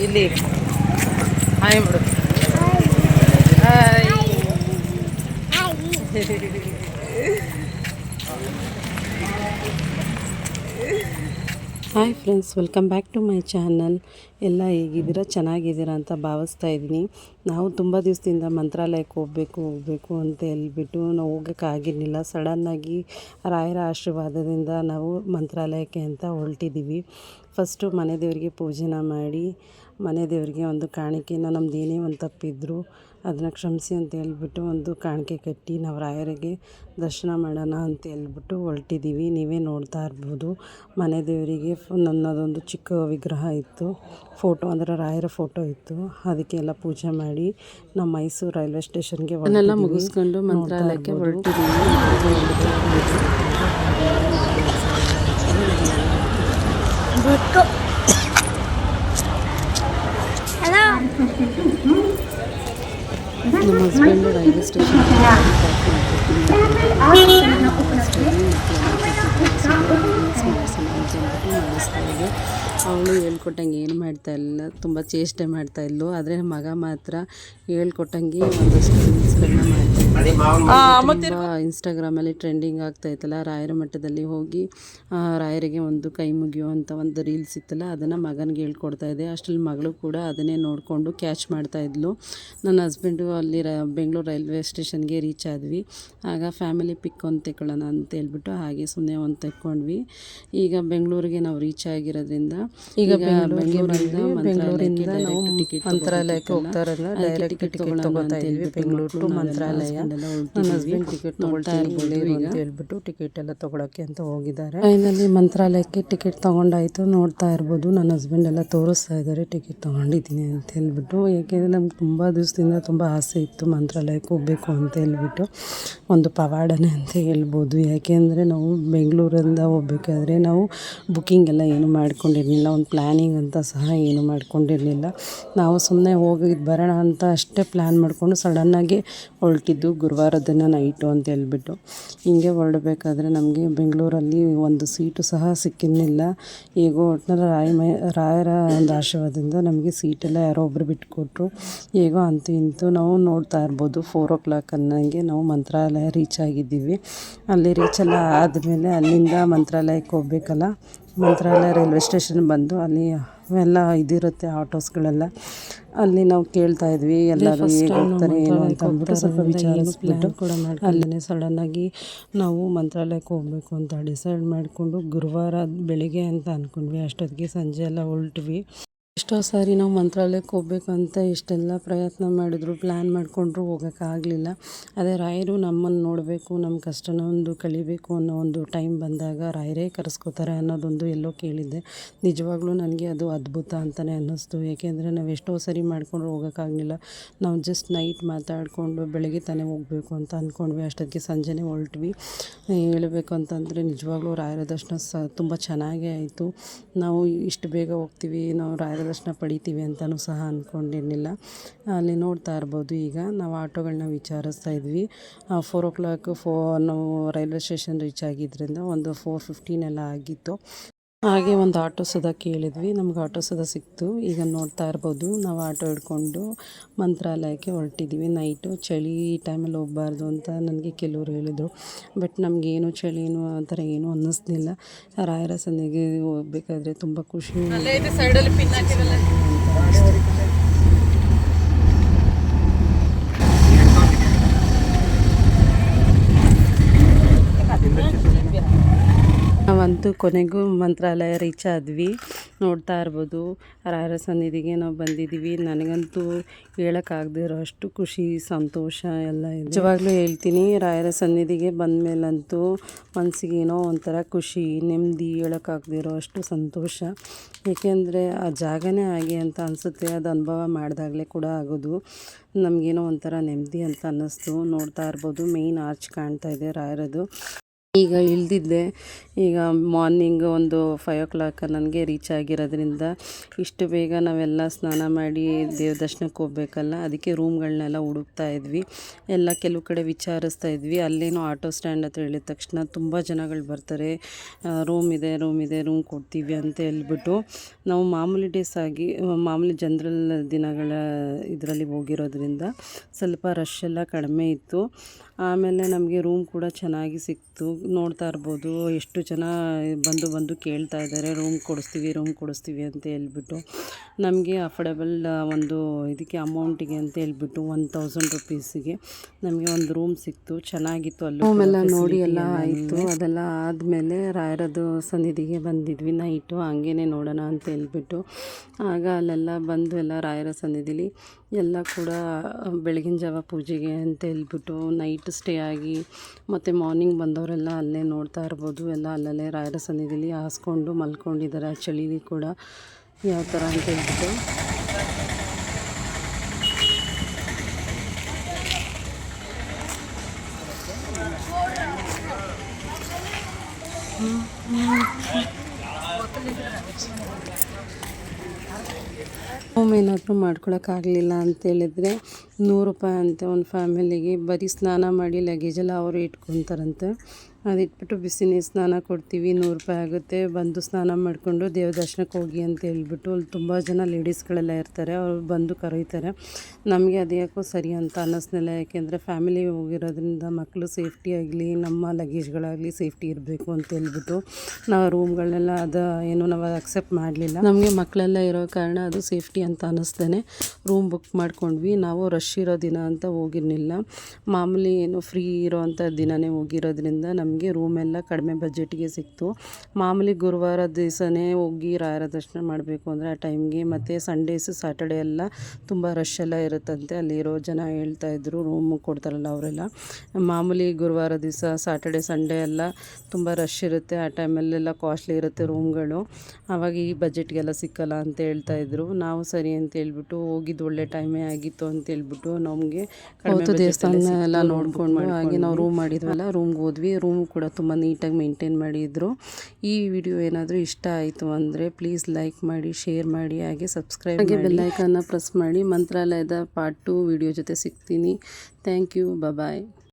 ಇಲ್ಲಿ ಹಾಯ್ ಬಿಡು. Hi. Hi friends, welcome back to my channel. ಎಲ್ಲ ಹೇಗಿದ್ದೀರಾ? ಚೆನ್ನಾಗಿದ್ದೀರಾ ಅಂತ ಭಾವಿಸ್ತಾ ಇದ್ದೀನಿ. ನಾವು ತುಂಬ ದಿವಸದಿಂದ ಮಂತ್ರಾಲಯಕ್ಕೆ ಹೋಗಬೇಕು ಅಂತ ಹೇಳ್ಬಿಟ್ಟು ನಾವು ಹೋಗೋಕ್ಕಾಗಿರಲಿಲ್ಲ. ಸಡನ್ನಾಗಿ ರಾಯರ ಆಶೀರ್ವಾದದಿಂದ ನಾವು ಮಂತ್ರಾಲಯಕ್ಕೆ ಅಂತ ಹೊರಟಿದ್ದೀವಿ. ಫಸ್ಟು ಮನೆ ದೇವರಿಗೆ ಪೂಜೆನ ಮಾಡಿ, ಮನೆ ದೇವರಿಗೆ ಒಂದು ಕಾಣಿಕೆನ ನಮ್ದು ಏನೇ ಒಂದು ತಪ್ಪಿದ್ರು ಅದನ್ನು ಕ್ಷಮಿಸಿ ಅಂತ ಹೇಳ್ಬಿಟ್ಟು ಒಂದು ಕಾಣಿಕೆ ಕಟ್ಟಿ ನಾವು ರಾಯರಿಗೆ ದರ್ಶನ ಮಾಡೋಣ ಅಂತ ಹೇಳ್ಬಿಟ್ಟು ಹೊರಟಿದ್ದೀವಿ. ನೀವೇ ನೋಡ್ತಾ ಇರ್ಬೋದು, ಮನೆ ದೇವರಿಗೆ ನನ್ನದೊಂದು ಚಿಕ್ಕ ವಿಗ್ರಹ ಇತ್ತು, ಫೋಟೋ ಅಂದರೆ ರಾಯರ ಫೋಟೋ ಇತ್ತು. ಅದಕ್ಕೆಲ್ಲ ಪೂಜೆ ಮಾಡಿ ನಮ್ಮ ಮೈಸೂರು ರೈಲ್ವೆ ಸ್ಟೇಷನ್ಗೆ ಅದನ್ನೆಲ್ಲ ಮುಗಿಸ್ಕೊಂಡು ಮಂತ್ರಾಲಯಕ್ಕೆ ಹೊರಟಿದ್ದೀವಿ. ನಮ್ಮ ಹಸ್ಬೆಂಡು ರೈಲ್ವೆ ಸ್ಟೇಷನ್ ಅವಳು ಹೇಳ್ಕೊಟ್ಟಂಗೆ ಏನು ಮಾಡ್ತಾಯಿಲ್ಲ, ತುಂಬ ಚೇಷ್ಟೆ ಮಾಡ್ತಾಯಿದ್ಲು. ಆದರೆ ಮಗ ಮಾತ್ರ ಹೇಳ್ಕೊಟ್ಟಂಗೆ ಒಂದಷ್ಟು ರೀಲ್ಸ್ಗಳನ್ನ ಮಾಡ್ತಾಯಿದ್ದ. ತುಂಬ ಇನ್ಸ್ಟಾಗ್ರಾಮಲ್ಲಿ ಟ್ರೆಂಡಿಂಗ್ ಆಗ್ತಾಯಿತ್ತಲ್ಲ, ರಾಯರ ಮಠದಲ್ಲಿ ಹೋಗಿ ರಾಯರಿಗೆ ಒಂದು ಕೈ ಮುಗಿಯುವಂಥ ಒಂದು ರೀಲ್ಸ್ ಇತ್ತಲ್ಲ, ಅದನ್ನು ಮಗನಿಗೆ ಹೇಳ್ಕೊಡ್ತಾಯಿದ್ದೆ. ಅಷ್ಟರಲ್ಲಿ ಮಗಳು ಕೂಡ ಅದನ್ನೇ ನೋಡಿಕೊಂಡು ಕ್ಯಾಚ್ ಮಾಡ್ತಾಯಿದ್ಲು. ನನ್ನ ಹಸ್ಬೆಂಡು ಅಲ್ಲಿ ಬೆಂಗಳೂರು ರೈಲ್ವೆ ಸ್ಟೇಷನ್ಗೆ ರೀಚ್ ಆದ್ವಿ. ಆಗ ಫ್ಯಾಮಿಲಿ ಪಿಕ್ ಒಂದು ತೆಕ್ಕೊಳ್ಳೋಣ ಅಂತ ಹೇಳ್ಬಿಟ್ಟು ಹಾಗೆ ಸುಮ್ಮನೆ ಒಂದು ತೆಕ್ಕೊಂಡ್ವಿ. ಈಗ ಬೆಂಗಳೂರಿಗೆ ನಾವು ರೀಚ್ ಆಗಿರೋದ್ರಿಂದ ಈಗ ಬೆಂಗಳೂರಿಂದ ನಾವು ಮಂತ್ರಾಲಯಕ್ಕೆ ಹೋಗ್ತಾ ಇರೋದ್ರಿಂದ ಡೈರೆಕ್ಟ್ ಟಿಕೆಟ್ ತೊಗೊತಾ ಇದ್ವಿ. ಬೆಂಗಳೂರು ಟು ಮಂತ್ರಾಲಯ. ನನ್ನ ಹಸ್ಬೆಂಡ್ ಟಿಕೆಟ್ ತೊಗೊಳ್ತೀನಿ ಅಂತ ಹೇಳ್ಬಿಟ್ಟು ಟಿಕೆಟ್ ಎಲ್ಲ ತೊಗೊಳಕ್ಕೆ ಅಂತ ಹೋಗಿದ್ದಾರೆ. ಫೈನಲಿ ಮಂತ್ರಾಲಯಕ್ಕೆ ಟಿಕೆಟ್ ತೊಗೊಂಡಾಯಿತು. ನೋಡ್ತಾ ಇರ್ಬೋದು, ನನ್ನ ಹಸ್ಬೆಂಡ್ ಎಲ್ಲ ತೋರಿಸ್ತಾ ಇದ್ದಾರೆ ಟಿಕೆಟ್ ತೊಗೊಂಡಿದ್ದೀನಿ ಅಂತ ಹೇಳ್ಬಿಟ್ಟು. ಏಕೆಂದರೆ ನಮ್ಗೆ ತುಂಬ ದಿವಸದಿಂದ ತುಂಬ ಆಸೆ ಇತ್ತು ಮಂತ್ರಾಲಯಕ್ಕೆ ಹೋಗಬೇಕು ಅಂತ ಹೇಳ್ಬಿಟ್ಟು. ಒಂದು ಪವಾಡನೆ ಅಂತ ಹೇಳ್ಬೋದು. ಯಾಕೆಂದರೆ ನಾವು ಬೆಂಗಳೂರಿಂದ ಹೋಗ್ಬೇಕಾದ್ರೆ ನಾವು ಬುಕ್ಕಿಂಗ್ ಎಲ್ಲ ಏನು ಮಾಡ್ಕೊಂಡಿರಲಿಲ್ಲ, ಒಂದು ಪ್ಲ್ಯಾನಿಂಗ್ ಅಂತ ಸಹ ಏನು ಮಾಡ್ಕೊಂಡಿರಲಿಲ್ಲ. ನಾವು ಸುಮ್ಮನೆ ಹೋಗಿ ಬರೋಣ ಅಂತ ಅಷ್ಟೇ ಪ್ಲ್ಯಾನ್ ಮಾಡಿಕೊಂಡು ಸಡನ್ನಾಗಿ ಹೊರಟಿದ್ದು ಗುರುವಾರದ ದಿನ ನೈಟು ಅಂತ ಹೇಳ್ಬಿಟ್ಟು. ಹಿಂಗೆ ಹೊರಡಬೇಕಾದ್ರೆ ನಮಗೆ ಬೆಂಗಳೂರಲ್ಲಿ ಒಂದು ಸೀಟು ಸಹ ಸಿಕ್ಕಿರಲಿಲ್ಲ. ಹೇಗೋ ಒಟ್ಟಿನಲ್ಲಿ ರಾಯರ ಒಂದು ಆಶೀರ್ವಾದದಿಂದ ನಮಗೆ ಸೀಟೆಲ್ಲ ಯಾರೋ ಒಬ್ಬರು ಬಿಟ್ಟುಕೊಟ್ರು. ಹೇಗೋ ಅಂತೂ ಇಂತೂ ನಾವು ನೋಡ್ತಾ ಇರ್ಬೋದು 4 o'clock ಅನ್ನಂಗೆ ನಾವು ಮಂತ್ರಾಲಯ ರೀಚ್ ಆಗಿದ್ದೀವಿ. ಅಲ್ಲಿ ರೀಚ್ ಎಲ್ಲ ಆದಮೇಲೆ ಅಲ್ಲಿಂದ ಮಂತ್ರಾಲಯಕ್ಕೆ ಹೋಗ್ಬೇಕಲ್ಲ, ಮಂತ್ರಾಲಯ ರೈಲ್ವೆ ಸ್ಟೇಷನ್ ಬಂದು ಅಲ್ಲಿ ಎಲ್ಲ ಇದಿರುತ್ತೆ ಆಟೋಸ್ಗಳೆಲ್ಲ. ಅಲ್ಲಿ ನಾವು ಕೇಳ್ತಾ ಇದ್ವಿ ಎಲ್ಲರೂ ಹೇಗೆ ಹೋಗ್ತಾರೆ ಏನು ಅಂತ ಅಂದ್ಬಿಟ್ಟು ಸ್ವಲ್ಪ ವಿಚಾರಿಸ್ಬಿಟ್ಟು ಅಲ್ಲೇ ಸಡನ್ನಾಗಿ ನಾವು ಮಂತ್ರಾಲಯಕ್ಕೆ ಹೋಗಬೇಕು ಅಂತ ಡಿಸೈಡ್ ಮಾಡಿಕೊಂಡು ಗುರುವಾರ ಬೆಳಿಗ್ಗೆ ಅಂತ ಅಂದ್ಕೊಂಡ್ವಿ. ಅಷ್ಟೊತ್ತಿಗೆ ಸಂಜೆ ಎಲ್ಲ ಹೊರಟ್ವಿ. ಎಷ್ಟೋ ಸಾರಿ ನಾವು ಮಂತ್ರಾಲಯಕ್ಕೆ ಹೋಗ್ಬೇಕಂತ ಇಷ್ಟೆಲ್ಲ ಪ್ರಯತ್ನ ಮಾಡಿದ್ರು, ಪ್ಲ್ಯಾನ್ ಮಾಡಿಕೊಂಡ್ರು ಹೋಗೋಕ್ಕಾಗಲಿಲ್ಲ. ಅದೇ ರಾಯರು ನಮ್ಮನ್ನು ನೋಡಬೇಕು, ನಮ್ಮ ಕಷ್ಟನ ಒಂದು ಕಳಿಬೇಕು ಅನ್ನೋ ಒಂದು ಟೈಮ್ ಬಂದಾಗ ರಾಯರೇ ಕರೆಸ್ಕೋತಾರೆ ಅನ್ನೋದೊಂದು ಎಲ್ಲೋ ಕೇಳಿದ್ದೆ. ನಿಜವಾಗ್ಲೂ ನನಗೆ ಅದು ಅದ್ಭುತ ಅಂತಲೇ ಅನ್ನಿಸ್ತು. ಏಕೆಂದರೆ ನಾವು ಎಷ್ಟೋ ಸರಿ ಮಾಡಿಕೊಂಡ್ರು ಹೋಗೋಕ್ಕಾಗಲಿಲ್ಲ. ನಾವು ಜಸ್ಟ್ ನೈಟ್ ಮಾತಾಡಿಕೊಂಡು ಬೆಳಗ್ಗೆ ತಾನೇ ಹೋಗಬೇಕು ಅಂತ ಅಂದ್ಕೊಂಡ್ವಿ. ಅಷ್ಟೊತ್ತಿಗೆ ಸಂಜೆನೇ ಹೊರಟ್ವಿ. ಹೇಳಬೇಕು ಅಂತಂದರೆ ನಿಜವಾಗ್ಲೂ ರಾಯರ ದರ್ಶನ ತುಂಬ ಚೆನ್ನಾಗೇ ಆಯಿತು. ನಾವು ಇಷ್ಟು ಬೇಗ ಹೋಗ್ತೀವಿ, ನಾವು ರಾಯರ ದರ್ಶನ ಪಡಿತೀವಿ ಅಂತಲೂ ಸಹ ಅಂದ್ಕೊಂಡಿರಲಿಲ್ಲ. ಅಲ್ಲಿ ನೋಡ್ತಾ ಇರ್ಬೋದು, ಈಗ ನಾವು ಆಟೋಗಳನ್ನ ವಿಚಾರಿಸ್ತಾ ಇದ್ವಿ. 4 o'clock ನಾವು ರೈಲ್ವೆ ಸ್ಟೇಷನ್ ರೀಚ್ ಆಗಿದ್ದರಿಂದ ಒಂದು 4:15 ಎಲ್ಲ ಆಗಿತ್ತು. ಹಾಗೆ ಒಂದು ಆಟೋ ಸುಧಾ ಕೇಳಿದ್ವಿ, ನಮ್ಗೆ ಆಟೋ ಸುಧಾ ಸಿಕ್ತು. ಈಗ ನೋಡ್ತಾ ಇರ್ಬೋದು, ನಾವು ಆಟೋ ಹಿಡ್ಕೊಂಡು ಮಂತ್ರಾಲಯಕ್ಕೆ ಹೊರಟಿದ್ದೀವಿ. ನೈಟು ಚಳಿ ಈ ಟೈಮಲ್ಲಿ ಹೋಗಬಾರ್ದು ಅಂತ ನನಗೆ ಕೆಲವರು ಹೇಳಿದರು. ಬಟ್ ನಮಗೇನು ಚಳಿನೂ ಆ ಥರ ಏನೂ ಅನ್ನಿಸ್ಲಿಲ್ಲ. ರಾಯರ ಸನ್ನಿಧಿಗೆ ಹೋಗ್ಬೇಕಾದ್ರೆ ತುಂಬ ಖುಷಿ. ಸೈಡಲ್ಲಿ ಪಿನ್ ಹಾಕಿರಲ್ಲ. ನಾವಂತೂ ಕೊನೆಗೂ ಮಂತ್ರಾಲಯ ರೀಚ್ ಆದ್ವಿ. ನೋಡ್ತಾ ಇರ್ಬೋದು, ರಾಯರ ಸನ್ನಿಧಿಗೆ ನಾವು ಬಂದಿದ್ದೀವಿ. ನನಗಂತೂ ಹೇಳೋಕ್ಕಾಗದಿರೋ ಅಷ್ಟು ಖುಷಿ, ಸಂತೋಷ ಎಲ್ಲ ಇದೆ. ನಿಜವಾಗ್ಲೂ ಹೇಳ್ತೀನಿ, ರಾಯರ ಸನ್ನಿಧಿಗೆ ಬಂದ ಮೇಲಂತೂ ಮನಸ್ಸಿಗೆ ಏನೋ ಒಂಥರ ಖುಷಿ, ನೆಮ್ಮದಿ, ಹೇಳೋಕ್ಕಾಗದಿರೋ ಅಷ್ಟು ಸಂತೋಷ. ಏಕೆಂದರೆ ಆ ಜಾಗನೇ ಹಾಗೆ ಅಂತ ಅನಿಸುತ್ತೆ. ಅದು ಅನುಭವ ಮಾಡಿದಾಗಲೇ ಕೂಡ ಆಗೋದು. ನಮಗೇನೋ ಒಂಥರ ನೆಮ್ಮದಿ ಅಂತ ಅನ್ನಿಸ್ತು. ನೋಡ್ತಾ ಇರ್ಬೋದು, ಮೇಯ್ನ್ ಆರ್ಚ್ ಕಾಣ್ತಾ ಇದೆ ರಾಯರದು. ಈಗ ಇಳಿದಿದ್ದೆ. ಈಗ ಮಾರ್ನಿಂಗ್ ಒಂದು 5 o'clock ನನಗೆ ರೀಚ್ ಆಗಿರೋದ್ರಿಂದ ಇಷ್ಟು ಬೇಗ ನಾವೆಲ್ಲ ಸ್ನಾನ ಮಾಡಿ ದೇವ್ರ ದರ್ಶನಕ್ಕೆ ಹೋಗ್ಬೇಕಲ್ಲ, ಅದಕ್ಕೆ ರೂಮ್ಗಳನ್ನೆಲ್ಲ ಹುಡುಕ್ತಾ ಇದ್ವಿ. ಎಲ್ಲ ಕೆಲವು ಕಡೆ ವಿಚಾರಿಸ್ತಾ ಇದ್ವಿ. ಅಲ್ಲೇನೋ ಆಟೋ ಸ್ಟ್ಯಾಂಡ್ ಅಂತ ಹೇಳಿದ ತಕ್ಷಣ ತುಂಬ ಜನಗಳು ಬರ್ತಾರೆ, ರೂಮ್ ಇದೆ ರೂಮ್ ಕೊಡ್ತೀವಿ ಅಂತ ಹೇಳ್ಬಿಟ್ಟು. ನಾವು ಮಾಮೂಲಿ ಡೇಸ್ ಆಗಿ ಮಾಮೂಲಿ ಜನರಲ್ ದಿನಗಳ ಇದರಲ್ಲಿ ಹೋಗಿರೋದ್ರಿಂದ ಸ್ವಲ್ಪ ರಶ್ ಎಲ್ಲ ಕಡಿಮೆ ಇತ್ತು. ಆಮೇಲೆ ನಮಗೆ ರೂಮ್ ಕೂಡ ಚೆನ್ನಾಗಿ ಸಿಕ್ತು. ನೋಡ್ತಾ ಇರ್ಬೋದು ಎಷ್ಟು ಜನ ಬಂದು ಕೇಳ್ತಾ ಇದ್ದಾರೆ ರೂಮ್ ಕೊಡಿಸ್ತೀವಿ ಅಂತ ಹೇಳ್ಬಿಟ್ಟು. ನಮಗೆ ಅಫೋರ್ಡೆಬಲ್ ಒಂದು ಇದಕ್ಕೆ ಅಮೌಂಟಿಗೆ ಅಂತ ಹೇಳ್ಬಿಟ್ಟು 1000 rupeesಗೆ ನಮಗೆ ಒಂದು ರೂಮ್ ಸಿಕ್ತು. ಚೆನ್ನಾಗಿತ್ತು. ಅಲ್ಲಿ ರೂಮೆಲ್ಲ ನೋಡಿ ಎಲ್ಲ ಆಯಿತು. ಅದೆಲ್ಲ ಆದಮೇಲೆ ರಾಯರದು ಸನ್ನಿಧಿಗೆ ಬಂದಿದ್ವಿ ನೈಟು, ಹಂಗೇ ನೋಡೋಣ ಅಂತ ಹೇಳ್ಬಿಟ್ಟು. ಆಗ ಅಲ್ಲೆಲ್ಲ ಬಂದು ಎಲ್ಲ ರಾಯರ ಸನ್ನಿಧಿಲಿ ಎಲ್ಲ ಕೂಡ ಬೆಳಗಿನ ಜಾವ ಪೂಜೆಗೆ ಅಂತ ಹೇಳ್ಬಿಟ್ಟು ನೈಟ್ ಸ್ಟೇ ಆಗಿ ಮತ್ತು ಮಾರ್ನಿಂಗ್ ಬಂದವರೆಲ್ಲ ಅಲ್ಲೇ ನೋಡ್ತಾ ಇರ್ಬೋದು. ಎಲ್ಲ ಅಲ್ಲಲ್ಲೇ ರಾಯರ ಸನ್ನಿಧಿಲಿ ಹಾಸ್ಕೊಂಡು ಮಲ್ಕೊಂಡಿದ್ದಾರೆ ಆ ಚಳಿಲಿ ಕೂಡ ಯಾವ ಥರ ಅಂತ ಹೇಳ್ಬಿಟ್ಟು. ರೂಮ್ ಏನಾದರೂ ಮಾಡ್ಕೊಳಕ್ಕಾಗಲಿಲ್ಲ ಅಂತೇಳಿದರೆ 100 ರೂಪಾಯಿ ಅಂತೆ ಒಂದು ಫ್ಯಾಮಿಲಿಗೆ. ಬರೀ ಸ್ನಾನ ಮಾಡಿ ಲಗೇಜೆಲ್ಲ ಅವರು ಇಟ್ಕೊತಾರಂತೆ. ಅದಿಟ್ಬಿಟ್ಟು ಬಿಸಿ ನೀರು ಸ್ನಾನ ಕೊಡ್ತೀವಿ, 100 ರೂಪಾಯಿ ಆಗುತ್ತೆ. ಬಂದು ಸ್ನಾನ ಮಾಡಿಕೊಂಡು ದೇವ್ರ ದರ್ಶನಕ್ಕೆ ಹೋಗಿ ಅಂತ ಹೇಳ್ಬಿಟ್ಟು ಅಲ್ಲಿ ತುಂಬ ಜನ ಲೇಡೀಸ್ಗಳೆಲ್ಲ ಇರ್ತಾರೆ, ಅವ್ರು ಬಂದು ಕರೀತಾರೆ. ನಮಗೆ ಅದು ಯಾಕೋ ಸರಿ ಅಂತ ಅನ್ನಿಸ್ಲಿಲ್ಲ. ಯಾಕೆಂದರೆ ಫ್ಯಾಮಿಲಿ ಹೋಗಿರೋದ್ರಿಂದ ಮಕ್ಕಳು ಸೇಫ್ಟಿ ಆಗಲಿ ನಮ್ಮ ಲಗೇಜ್ಗಳಾಗಲಿ ಸೇಫ್ಟಿ ಇರಬೇಕು ಅಂತ ಹೇಳ್ಬಿಟ್ಟು ನಾವು ರೂಮ್ಗಳನ್ನೆಲ್ಲ ನಾವು ಅಕ್ಸೆಪ್ಟ್ ಮಾಡಲಿಲ್ಲ. ನಮಗೆ ಮಕ್ಕಳೆಲ್ಲ ಇರೋ ಕಾರಣ ಅದು ಸೇಫ್ಟಿ ಅಂತ ಅನ್ನಿಸ್ದೇ ರೂಮ್ ಬುಕ್ ಮಾಡ್ಕೊಂಡ್ವಿ. ನಾವು ರಶ್ ಇರೋ ದಿನ ಅಂತ ಹೋಗಿರಲಿಲ್ಲ, ಮಾಮೂಲಿ ಫ್ರೀ ಇರೋವಂಥ ದಿನವೇ ಹೋಗಿರೋದ್ರಿಂದ ನಮಗೆ ರೂಮೆಲ್ಲ ಕಡಿಮೆ ಬಜೆಟ್ಗೆ ಸಿಕ್ತು. ಮಾಮೂಲಿ ಗುರುವಾರ ದಿವಸನೇ ಹೋಗಿ ರಾಯರ ದರ್ಶನ ಮಾಡಬೇಕು ಅಂದರೆ ಆ ಟೈಮ್ಗೆ, ಮತ್ತು ಸಂಡೇಸು ಸ್ಯಾಟರ್ಡೇ ಎಲ್ಲ ತುಂಬ ರಶ್ ಎಲ್ಲ ಇರುತ್ತಂತೆ. ಅಲ್ಲಿರೋ ಜನ ಹೇಳ್ತಾಯಿದ್ರು, ರೂಮ್ ಕೊಡ್ತಾರಲ್ಲ ಅವರೆಲ್ಲ. ಮಾಮೂಲಿ ಗುರುವಾರ ದಿವಸ ಸ್ಯಾಟರ್ಡೇ ಸಂಡೇ ಎಲ್ಲ ತುಂಬ ರಶ್ ಇರುತ್ತೆ, ಆ ಟೈಮಲ್ಲೆಲ್ಲ ಕಾಸ್ಟ್ಲಿ ಇರುತ್ತೆ ರೂಮ್ಗಳು, ಆವಾಗ ಈ ಬಜೆಟ್ಗೆಲ್ಲ ಸಿಕ್ಕಲ್ಲ ಅಂತ ಹೇಳ್ತಾಯಿದ್ರು. ನಾವು ಸರಿ ಅಂತ ಹೇಳ್ಬಿಟ್ಟು ಹೋಗಿದ್ದು ಒಳ್ಳೆ ಟೈಮೇ ಆಗಿತ್ತು ಅಂತ ಹೇಳ್ಬಿಟ್ಟು ನಮಗೆ ದೇವಸ್ಥಾನ ಎಲ್ಲ ನೋಡಿಕೊಂಡು ಹಾಗೆ ನಾವು ರೂಮ್ ಮಾಡಿದ್ವಲ್ಲ ರೂಮ್ಗೆ ಹೋದ್ವಿ. ರೂಮ್ ಕೂಡ ತುಂಬ ನೀಟಾಗಿ ಮೇಂಟೈನ್ ಮಾಡಿದ್ರು. ಈ ವಿಡಿಯೋ ಏನಾದರೂ ಇಷ್ಟ ಆಯಿತು ಅಂದರೆ ಪ್ಲೀಸ್ ಲೈಕ್ ಮಾಡಿ, ಶೇರ್ ಮಾಡಿ, ಹಾಗೆ ಸಬ್ಸ್ಕ್ರೈಬ್ ಮಾಡಿ, ಬೆಲ್ಲೈಕನ್ನ ಪ್ರೆಸ್ ಮಾಡಿ. ಮಂತ್ರಾಲಯದ ಪಾರ್ಟ್ 2 ವಿಡಿಯೋ ಜೊತೆ ಸಿಗ್ತೀನಿ. Thank you, bye.